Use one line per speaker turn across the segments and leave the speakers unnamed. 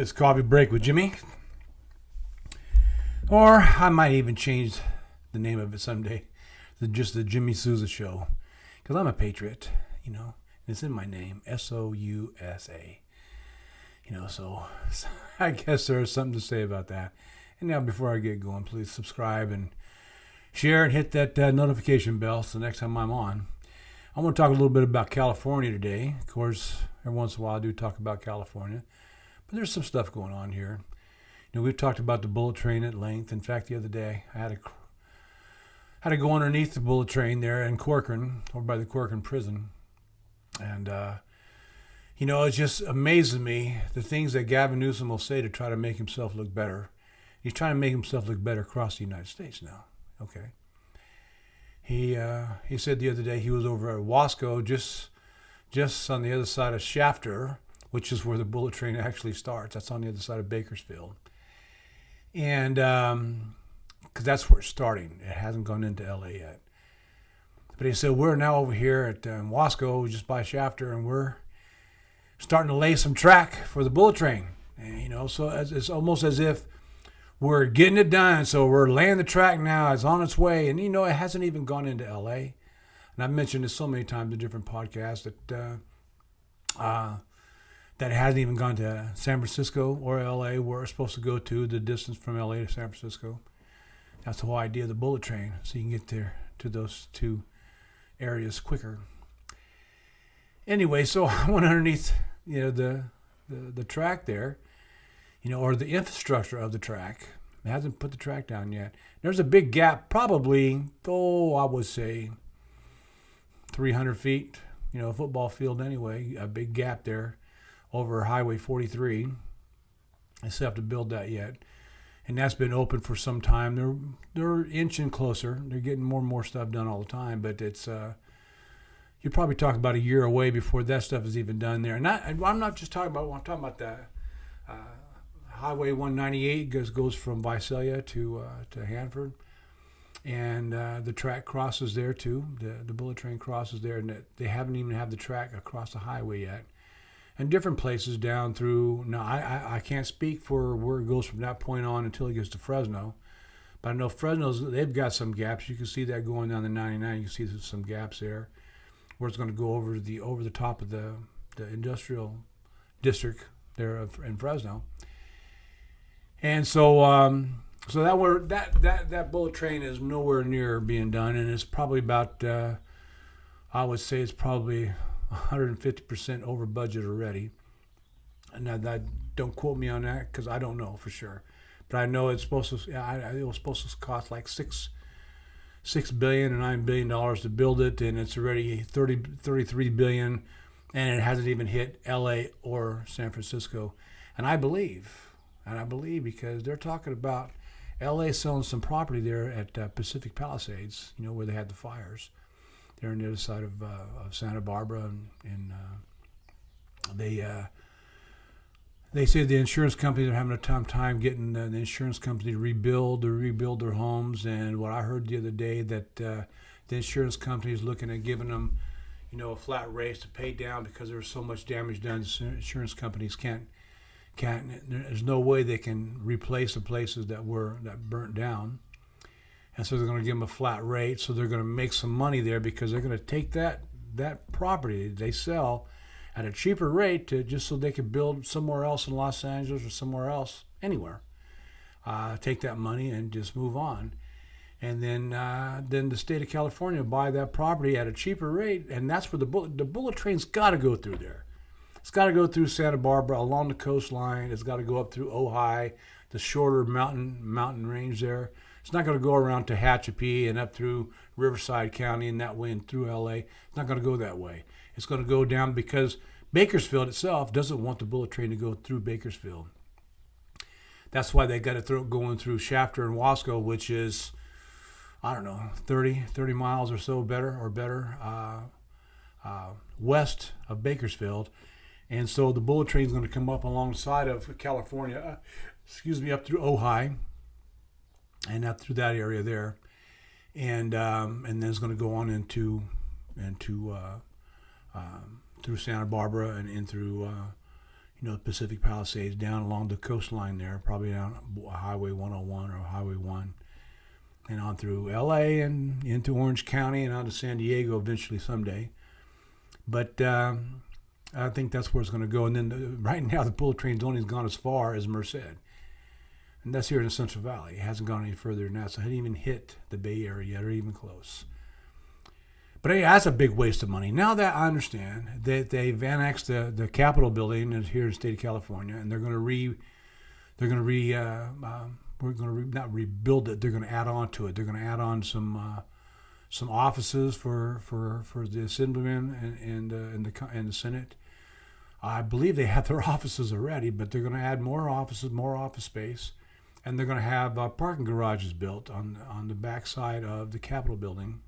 It's Coffee Break with Jimmy. Or I might even change the name of it someday. Just the Jimmy Sousa Show. Because I'm a patriot, and it's in my name. Sousa. So I guess there's something to say about that. And now before I get going, please subscribe and share and hit that notification bell so next time I'm on. I want to talk a little bit about California today. Of course, every once in a while I do talk about California. But there's some stuff going on here. We've talked about the bullet train at length. In fact, the other day I had to go underneath the bullet train there in Corcoran, over by the Corcoran prison. And, it just amazes me the things that Gavin Newsom will say to try to make himself look better. He's trying to make himself look better across the United States now. Okay. He said the other day he was over at Wasco, just on the other side of Shafter, which is where the bullet train actually starts. That's on the other side of Bakersfield. And because that's where it's starting. It hasn't gone into LA yet. But he said, we're now over here at Wasco, just by Shafter, and we're starting to lay some track for the bullet train. And, so it's almost as if we're getting it done. So we're laying the track now. It's on its way. And, it hasn't even gone into LA. And I've mentioned this so many times in different podcasts that it hasn't even gone to San Francisco or LA, where it's supposed to go to, the distance from LA to San Francisco. That's the whole idea of the bullet train, so you can get there to those two areas quicker. Anyway, so I went underneath, the track there, or the infrastructure of the track. It hasn't put the track down yet. There's a big gap, probably, I would say 300 feet, a football field anyway, a big gap there over Highway 43. I still have to build that yet. And that's been open for some time. They're inching closer. They're getting more and more stuff done all the time. But it's you're probably talking about a year away before that stuff is even done there. And I'm not just talking about. I'm talking about the Highway 198 goes from Visalia to Hanford, and the track crosses there too. The bullet train crosses there, and they haven't even had the track across the highway yet. And different places down through. Now, I can't speak for where it goes from that point on until it gets to Fresno. But I know they've got some gaps. You can see that going down the 99. You can see there's some gaps there where it's going to go over the top of the industrial district there in Fresno. And so that bullet train is nowhere near being done, and it's probably about I would say it's probably 150% over budget already. And that don't quote me on that because I don't know for sure. But I know it was supposed to cost like $6 billion or $9 billion to build it, and it's already 33 billion, and it hasn't even hit LA or San Francisco. And I believe because they're talking about LA selling some property there at Pacific Palisades, where they had the fires. They're on the other side of Santa Barbara, and they say the insurance companies are having a tough time getting the insurance company to rebuild their homes. And what I heard the other day that the insurance company is looking at giving them, a flat rate to pay down because there's so much damage done. The insurance companies can't. There's no way they can replace the places that burnt down. And so they're going to give them a flat rate, so they're going to make some money there because they're going to take that property they sell at a cheaper rate just so they could build somewhere else in Los Angeles or somewhere else, anywhere. Take that money and just move on. And then the state of California buy that property at a cheaper rate, and that's where the bullet train's got to go through there. It's got to go through Santa Barbara along the coastline. It's got to go up through Ojai, the shorter mountain range there. It's not going to go around Tehachapi and up through Riverside County and that way and through LA. It's not going to go that way. It's going to go down because Bakersfield itself doesn't want the bullet train to go through Bakersfield. That's why they got it going through Shafter and Wasco, which is, 30 miles or so better west of Bakersfield. And so the bullet train is going to come up alongside of California, up through Ojai and up through that area there. And then it's going to go on into through Santa Barbara and in through Pacific Palisades, down along the coastline there, probably down Highway 101 or Highway 1, and on through L.A. and into Orange County and on to San Diego eventually someday. But I think that's where it's going to go. And then right now the bullet train's only gone as far as Merced. And that's here in the Central Valley. It hasn't gone any further than that. So it hasn't even hit the Bay Area yet or even close. But anyway, that's a big waste of money. Now that I understand that they've annexed the Capitol building here in the state of California, and not rebuild it. They're going to add on to it. They're going to add on some offices for the Assemblymen and the Senate. I believe they have their offices already, but they're going to add more offices, more office space, and they're going to have parking garages built on the backside of the Capitol building.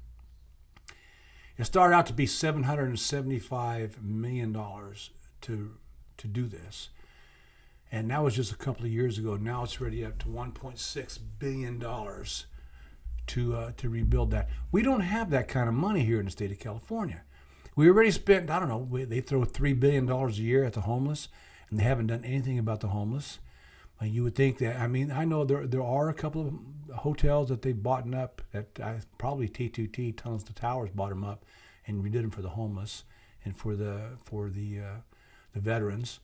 It started out to be $775 million to do this. And that was just a couple of years ago. Now it's already up to $1.6 billion to rebuild that. We don't have that kind of money here in the state of California. We already spent, I don't know, they throw $3 billion a year at the homeless, and they haven't done anything about the homeless. You would think that, I know there are a couple of hotels that they've bought up, that probably T2T, Tunnels to Towers, bought them up and redid them for the homeless and for the veterans.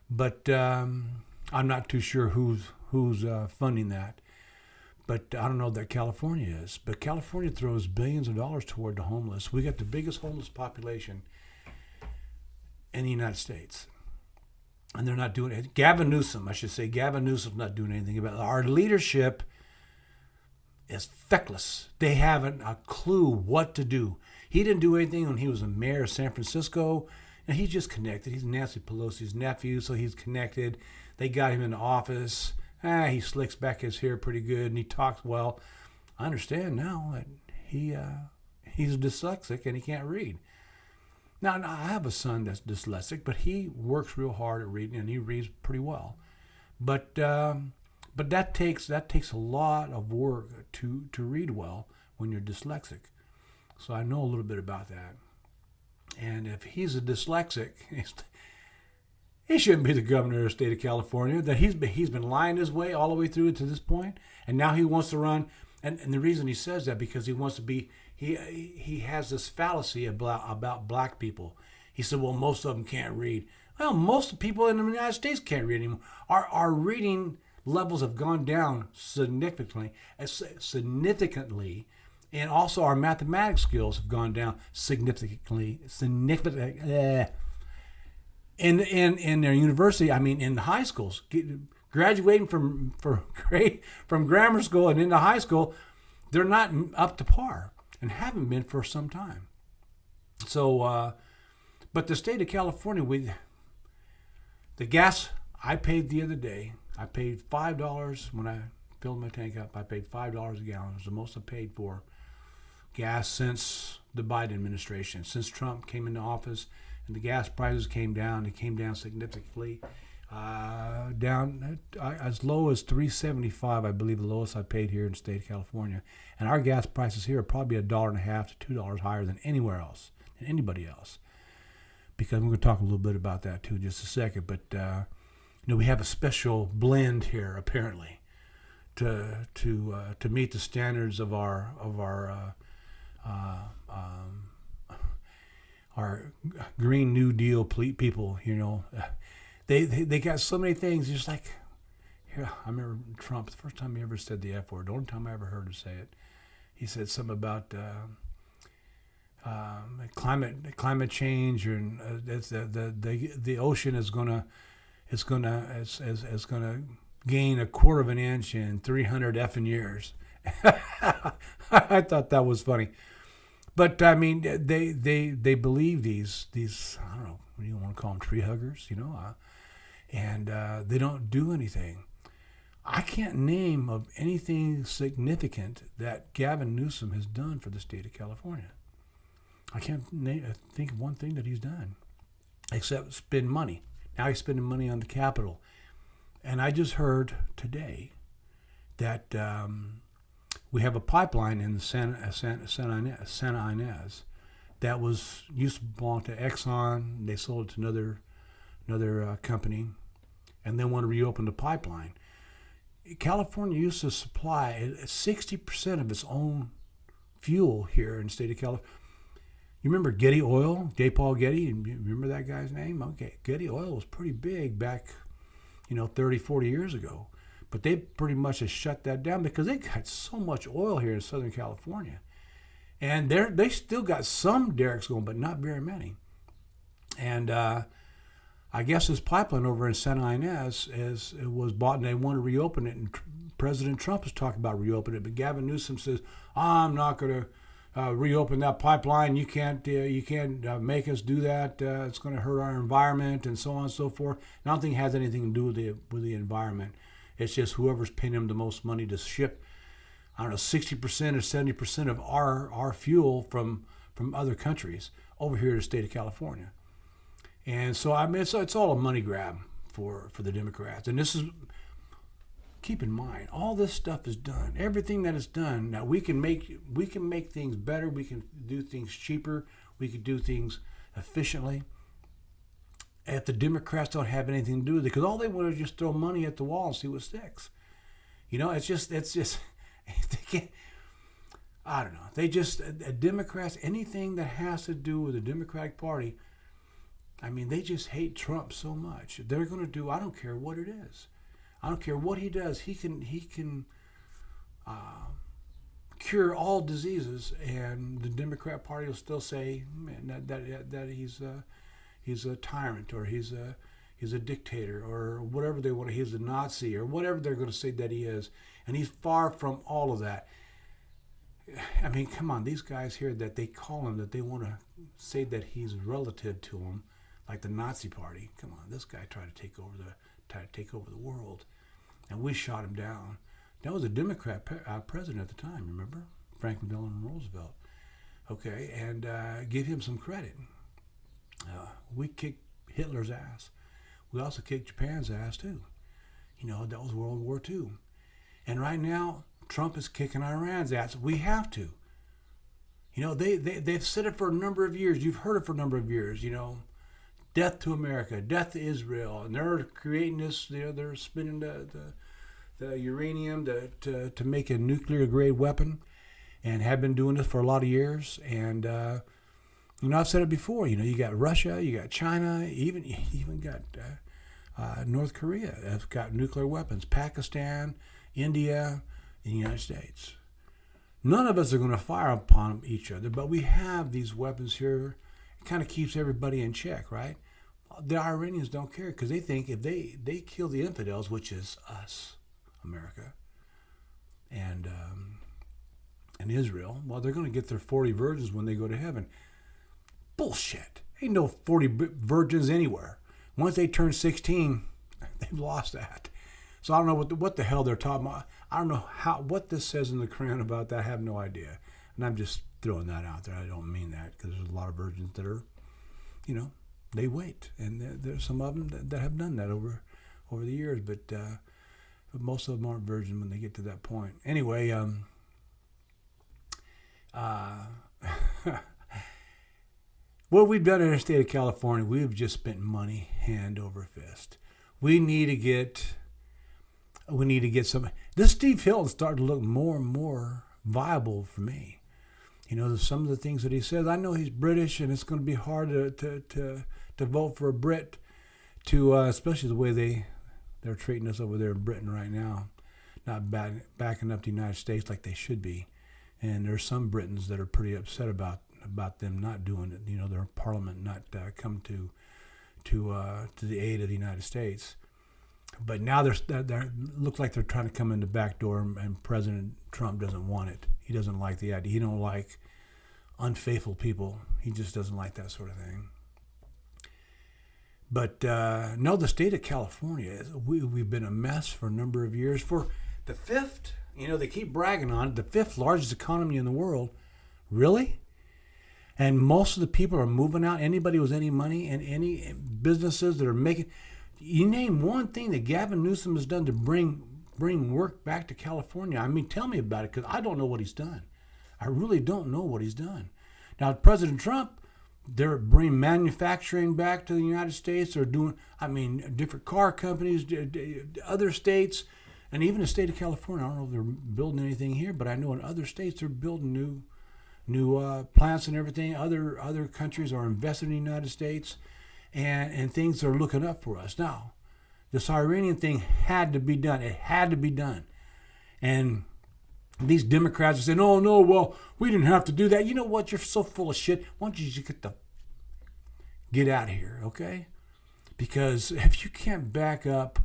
But I'm not too sure who's funding that. But I don't know that California is. But California throws billions of dollars toward the homeless. We got the biggest homeless population in the United States. And they're not doing it. Gavin Newsom's not doing anything about it. Our leadership is feckless. They haven't a clue what to do. He didn't do anything when he was a mayor of San Francisco. And he's just connected. He's Nancy Pelosi's nephew, so he's connected. They got him in the office. He slicks back his hair pretty good, and he talks well. I understand now that he's dyslexic and he can't read. Now, I have a son that's dyslexic, but he works real hard at reading, and he reads pretty well. But that takes a lot of work to read well when you're dyslexic. So I know a little bit about that. And if he's a dyslexic, he shouldn't be the governor of the state of California. That he's been lying his way all the way through to this point, and now he wants to run. And the reason he says that because he wants to be. He has this fallacy about black people. He said, well, most of them can't read. Well, most people in the United States can't read anymore. Our reading levels have gone down significantly, and also our mathematics skills have gone down significantly. In their university, in the high schools, graduating from grammar school and into high school, they're not up to par. And haven't been for some time. So, but the state of California, the gas I paid the other day, I paid $5 when I filled my tank up. I paid $5 a gallon. It was the most I paid for gas since the Biden administration, since Trump came into office, and the gas prices came down. They came down significantly. Down as low as $3.75, I believe, the lowest I paid here in the state of California. And our gas prices here are probably $1.50 to $2 higher than anywhere else, than anybody else. Because I'm going to talk a little bit about that too in just a second. But we have a special blend here apparently to meet the standards of our Green New Deal people. They got so many things. Just like, I remember Trump, the first time he ever said the F word, the only time I ever heard him say it, he said something about climate change, and the ocean is gonna gain a quarter of an inch in 300 effing years. I thought that was funny, but they believe these I don't know, what do you want to call them, tree huggers, and they don't do anything. I can't name of anything significant that Gavin Newsom has done for the state of California. I can't think of one thing that he's done, except spend money. Now he's spending money on the Capitol. And I just heard today that we have a pipeline in Santa Ynez that used to belong to Exxon. They sold it to company, and they want to reopen the pipeline. California used to supply 60% of its own fuel here in the state of California. You remember Getty Oil, J. Paul Getty? You remember that guy's name? Okay, Getty Oil was pretty big back, 30, 40 years ago. But they pretty much have shut that down because they got so much oil here in Southern California. And they still got some derricks going, but not very many. And I guess this pipeline over in Santa Ynez was bought, and they want to reopen it. And President Trump is talking about reopening it, but Gavin Newsom says, "I'm not going to reopen that pipeline. You can't make us do that. It's going to hurt our environment," and so on and so forth. And I don't think it has anything to do with the environment. It's just whoever's paying him the most money to ship, 60% or 70% of our fuel from other countries over here to the state of California. And so it's all a money grab for the Democrats. And this is, keep in mind, all this stuff is done. Everything that is done. Now we can make things better. We can do things cheaper. We can do things efficiently. If the Democrats don't have anything to do with it, because all they want is just throw money at the wall and see what sticks. It's just they can't. I don't know. Democrats, anything that has to do with the Democratic Party, they just hate Trump so much. They're going to do, I don't care what it is. I don't care what he does. He can cure all diseases, and the Democrat Party will still say, man, that he's a tyrant, or he's a dictator, or whatever they want. He's a Nazi, or whatever they're going to say that he is. And he's far from all of that. Come on, these guys here that they call him, that they want to say that he's relative to him, like the Nazi Party. Come on, this guy tried to take over the world, and we shot him down. That was a Democrat president at the time. Remember, Franklin Delano Roosevelt. Okay, and give him some credit. We kicked Hitler's ass. We also kicked Japan's ass too. That was World War II. And right now, Trump is kicking Iran's ass. We have to. They've said it for a number of years. You've heard it for a number of years. Death to America, death to Israel, and they're creating this. They're spinning the uranium to make a nuclear grade weapon, and have been doing this for a lot of years. And I've said it before. You got Russia, you got China, even got North Korea have got nuclear weapons. Pakistan, India, and the United States. None of us are going to fire upon each other, but we have these weapons here. It kind of keeps everybody in check, right? The Iranians don't care, because they think if they kill the infidels, which is us, America, and Israel, well, they're going to get their 40 virgins when they go to heaven. Bullshit. Ain't no 40 virgins anywhere. Once they turn 16, they've lost that. So I don't know what the hell they're talking about. I don't know what this says in the Quran about that. I have no idea. And I'm just throwing that out there. I don't mean that, because there's a lot of virgins that are, they wait. And there's some of them that have done that over the years. But most of them aren't virgins when they get to that point. Anyway, what we've done in the state of California, we've just spent money hand over fist. We need to get some. This Steve Hilton started to look more and more viable for me. Some of the things that he says. I know he's British, and it's going to be hard to vote for a Brit, especially the way they're treating us over there in Britain right now, not backing up the United States like they should be. And there's some Britons that are pretty upset about them not doing it. Their parliament not come to the aid of the United States. But now they look like they're trying to come in the back door, and President Trump doesn't want it. He doesn't like the idea. He don't like unfaithful people. He just doesn't like that sort of thing. But no, the state of California, we've been a mess for a number of years. For the fifth, they keep bragging on it, the fifth largest economy in the world. Really? And most of the people are moving out. Anybody with any money and any businesses that are making... You name one thing that Gavin Newsom has done to bring work back to California. Tell me about it, because I don't know what he's done. I really don't know what he's done. Now, President Trump, They're bringing manufacturing back to the United States. They're doing, different car companies, other states, and even the state of California. I don't know if they're building anything here, but I know in other states they're building new plants and everything. Other countries are investing in the United States, and things are looking up for us. Now, this Iranian thing had to be done. It had to be done. And these Democrats are saying, oh, no, well, we didn't have to do that. You know what? You're so full of shit. Why don't you just get out of here, okay? Because if you can't back up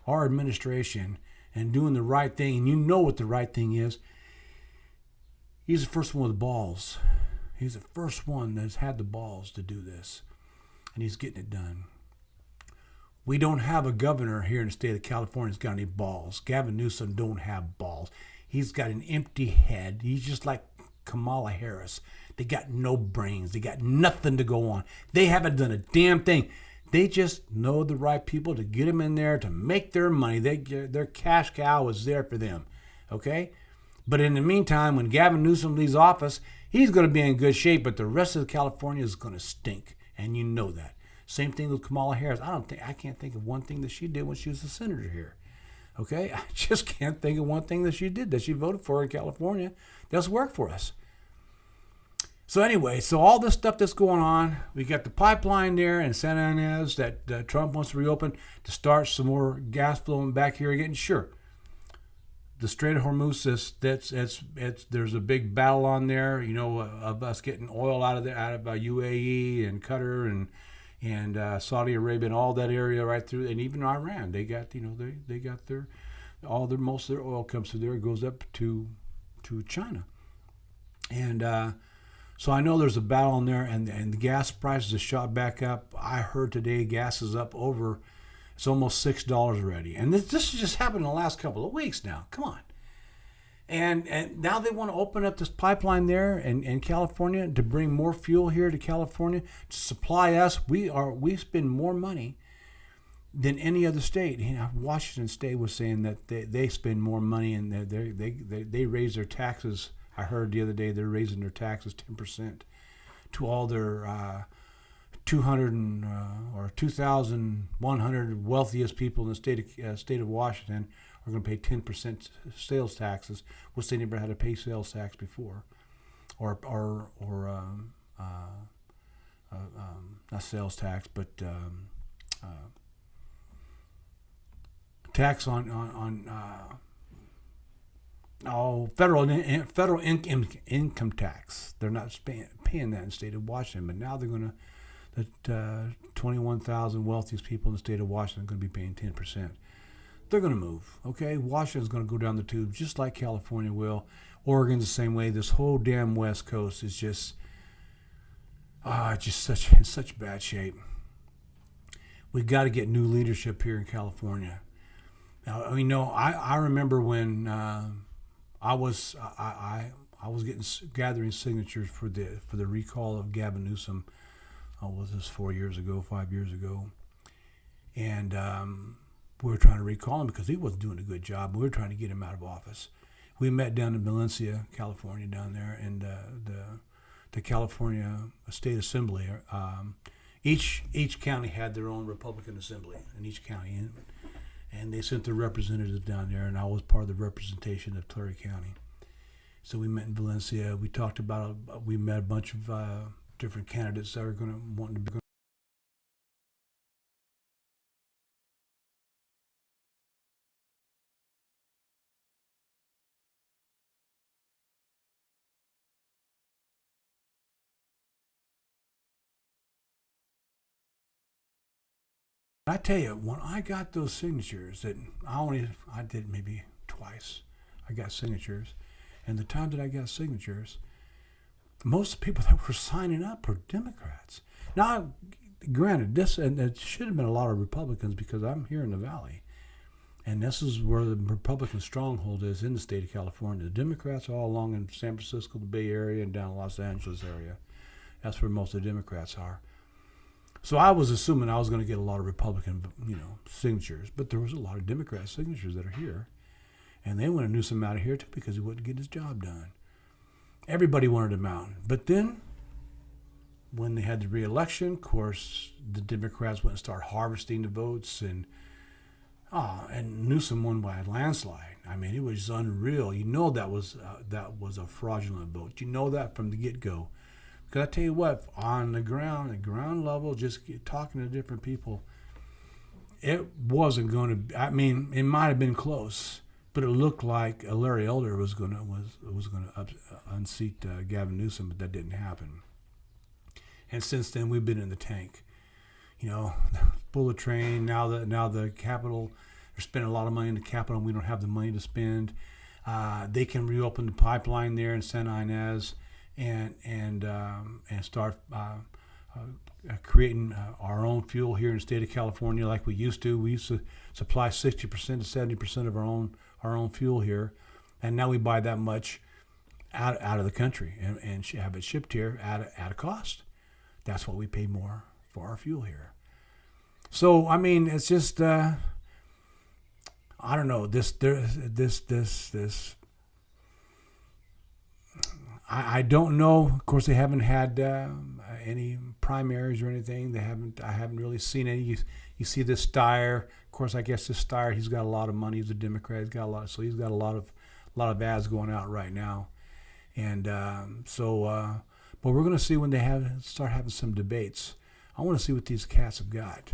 our administration and doing the right thing, and you know what the right thing is, he's the first one with the balls. He's the first one that's had the balls to do this. And he's getting it done. We don't have a governor here in the state of California that's got any balls. Gavin Newsom don't have balls. He's got an empty head. He's just like Kamala Harris. They got no brains. They got nothing to go on. They haven't done a damn thing. They just know the right people to get them in there to make their money. Their cash cow is there for them, okay? But in the meantime, when Gavin Newsom leaves office, he's going to be in good shape, but the rest of California is going to stink, and you know that. Same thing with Kamala Harris. I can't think of one thing that she did when she was a senator here. Okay? I just can't think of one thing that she did that she voted for in California that's worked for us. So anyway, so all this stuff that's going on, we got the pipeline there in Santa Ynez that Trump wants to reopen to start some more gas flowing back here again. Sure, the Strait of Hormuz, there's a big battle on there, of us getting oil out of UAE and Qatar and Saudi Arabia and all that area right through, and even Iran. They got they got most of their oil comes through there. It goes up to China, and so I know there's a battle in there, and the gas prices have shot back up. I heard today gas is up over. It's almost $6 already, and this has just happened in the last couple of weeks now. Come on. And now they want to open up this pipeline there in California to bring more fuel here to California to supply us. We spend more money than any other state. Washington State was saying that they spend more money and they raise their taxes. I heard the other day they're raising their taxes 10% to all their 200 or 2,100 wealthiest people in the state of Washington are going to pay 10% sales taxes, which they never had to pay sales tax before, or not sales tax, but tax on federal income tax. They're not paying that in the state of Washington, but now they're going to, the 21,000 wealthiest people in the state of Washington are going to be paying 10%. They're going to move, okay? Washington's going to go down the tube just like California will. Oregon's the same way. This whole damn West Coast is just in such bad shape. We've got to get new leadership here in California. Now, I remember when I was gathering signatures for the recall of Gavin Newsom. Was this 5 years ago? And we were trying to recall him because he wasn't doing a good job. We were trying to get him out of office. We met down in Valencia, California, down there, and the California State Assembly. Each county had their own Republican assembly in each county, and they sent their representatives down there, and I was part of the representation of Clary County. So we met in Valencia. We talked about. We met a bunch of different candidates that are wanting to be. I tell you, when I got those signatures, that I did maybe twice. I got signatures, and the time that I got signatures, most of the people that were signing up were Democrats. Now, granted, it should have been a lot of Republicans because I'm here in the Valley, and this is where the Republican stronghold is in the state of California. The Democrats are all along in San Francisco, the Bay Area, and down Los Angeles area. That's where most of the Democrats are. So I was assuming I was going to get a lot of Republican, signatures, but there was a lot of Democrat signatures that are here, and they wanted Newsom out of here too because he wouldn't get his job done. Everybody wanted him out, but then when they had the re-election, of course, the Democrats went and started harvesting the votes, and Newsom won by a landslide. I mean, it was unreal. You know that was a fraudulent vote. You know that from the get-go. Because I tell you what, on the ground level, just talking to different people, it wasn't going to. I mean, it might have been close, but it looked like Larry Elder was going to unseat Gavin Newsom, but that didn't happen. And since then, we've been in the tank. You know, bullet train. Now the Capitol, they're spending a lot of money in the Capitol, and we don't have the money to spend. They can reopen the pipeline there in Santa Ynez and start creating our own fuel here in the state of California like we used to. We used to supply 60% to 70% of our own fuel here, and now we buy that much out of the country and have it shipped here at a cost. That's what we pay more for our fuel here. So I mean, it's just I don't know this. I don't know. Of course, they haven't had any primaries or anything. I haven't really seen any. You see this Steyer. Of course, I guess this Steyer, he's got a lot of money. He's a Democrat. He's got a lot of ads going out right now, and but we're going to see when they start having some debates. I want to see what these cats have got,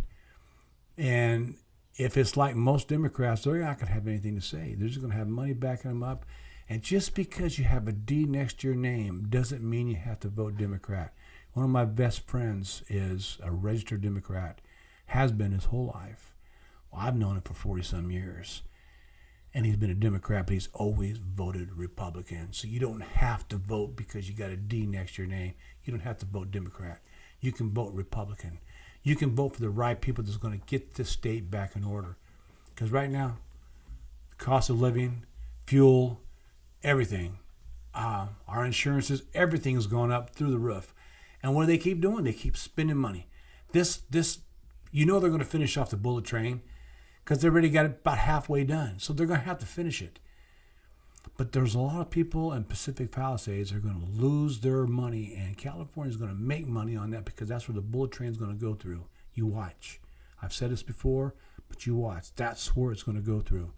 and if it's like most Democrats, they're not going to have anything to say. They're just going to have money backing them up. And just because you have a D next to your name doesn't mean you have to vote Democrat. One of my best friends is a registered Democrat, has been his whole life. Well, I've known him for 40-some years. And he's been a Democrat, but he's always voted Republican. So you don't have to vote because you got a D next to your name. You don't have to vote Democrat. You can vote Republican. You can vote for the right people that's going to get this state back in order. Because right now, the cost of living, fuel, everything, our insurances, everything is going up through the roof. And what do they keep doing? They keep spending money. This, you know they're going to finish off the bullet train because they already got it about halfway done. So they're going to have to finish it. But there's a lot of people in Pacific Palisades that are going to lose their money, and California is going to make money on that because that's where the bullet train is going to go through. You watch. I've said this before, but you watch. That's where it's going to go through,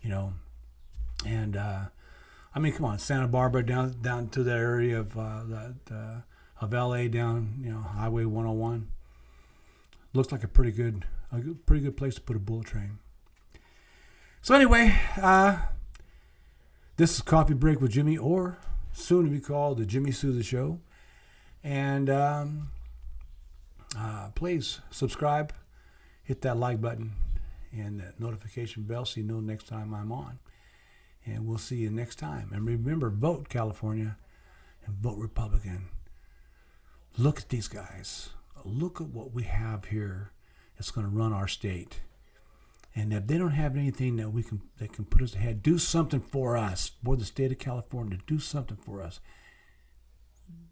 you know. And I mean, come on, Santa Barbara down to the area of LA, down, you know, Highway 101. Looks like a pretty good place to put a bullet train. So anyway, this is Coffee Break with Jimmy, or soon to be called the Jimmy Souza Show. And please subscribe, hit that like button, and that notification bell so you know next time I'm on. And we'll see you next time. And remember, vote California and vote Republican. Look at these guys. Look at what we have here that's going to run our state. And if they don't have anything that can put us ahead, do something for us, for the state of California. Do something for us.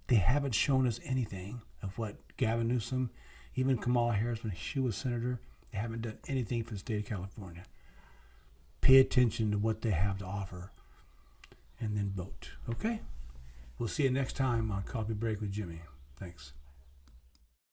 They haven't shown us anything of what Gavin Newsom, even Kamala Harris, when she was senator, they haven't done anything for the state of California. Pay attention to what they have to offer and then vote. Okay? We'll see you next time on Coffee Break with Jimmy. Thanks.